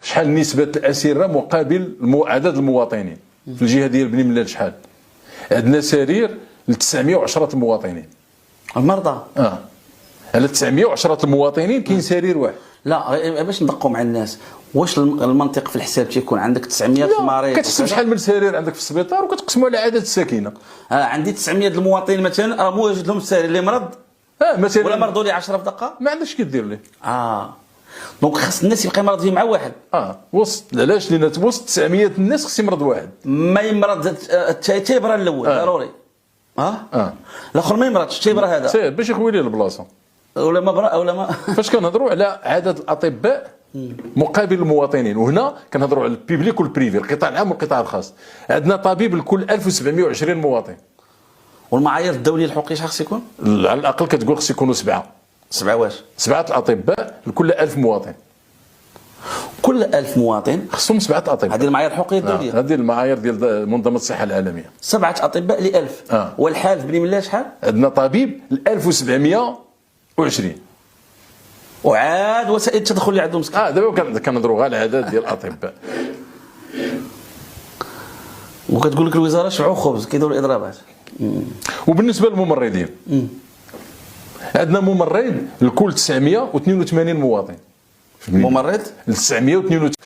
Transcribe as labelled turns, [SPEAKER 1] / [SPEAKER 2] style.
[SPEAKER 1] شحال نسبة الأسرة مقابل عدد المواطنين في الجهة ديال بني ملال؟ شحال؟ عندنا سرير ل 910 المواطنين.
[SPEAKER 2] المرضى
[SPEAKER 1] على 910 المواطنين كاين سرير واحد.
[SPEAKER 2] لا باش ندقوا مع الناس، واش المنطق في الحساب تيكون عندك 900 مريض
[SPEAKER 1] كتحسب شحال من سرير عندك في السبيطار وكتقسموا على عدد الساكنه.
[SPEAKER 2] عندي 900 المواطنين مثلا، راه موجد لهم السرير اللي مرض
[SPEAKER 1] مثلا
[SPEAKER 2] ولا مرضوا لي 10 في دقه،
[SPEAKER 1] ما عندكش كدير ليه.
[SPEAKER 2] دونك خاص الناس يبقى يمرض فيه مع واحد.
[SPEAKER 1] وسط علاش؟ لان وسط 900 الناس خص يمرض واحد.
[SPEAKER 2] ما يمرض تيبرا الاول ضروري. الاخر ما يمرضش تيبرا هذا
[SPEAKER 1] سير باش يخوي ليه البلاصه
[SPEAKER 2] ولا ما برا ولا ما
[SPEAKER 1] فاش كنهضروا على عدد الاطباء مقابل المواطنين، وهنا كنهضروا على البيبليك والبريفي، القطاع العام والقطاع الخاص. عندنا طبيب لكل 1720 مواطن.
[SPEAKER 2] والمعايير الدوليه الحقوقيه شحال خص يكون؟
[SPEAKER 1] على الاقل كتقول خص يكونوا 7
[SPEAKER 2] واش؟
[SPEAKER 1] 7 الاطباء لكل 1000 مواطن.
[SPEAKER 2] كل 1000 مواطن
[SPEAKER 1] خصهم 7 اطباء.
[SPEAKER 2] هذه المعايير الحقوقيه الدوليه.
[SPEAKER 1] هذه المعايير ديال منظمه الصحه العالميه.
[SPEAKER 2] 7 اطباء ل 1000. والحال في بني ملال شحال؟
[SPEAKER 1] عندنا طبيب ل 1720.
[SPEAKER 2] وعاد وسائل التدخل اللي عندهم مسكين.
[SPEAKER 1] دابا كنهضروا غير على العدد ديال الاطباء.
[SPEAKER 2] وكتقول لك الوزاره شبعوا خبز كيديروا الاضرابات.
[SPEAKER 1] وبالنسبه للممرضين عندنا ممرض لكل 982 مواطن.
[SPEAKER 2] ممرض
[SPEAKER 1] ل 982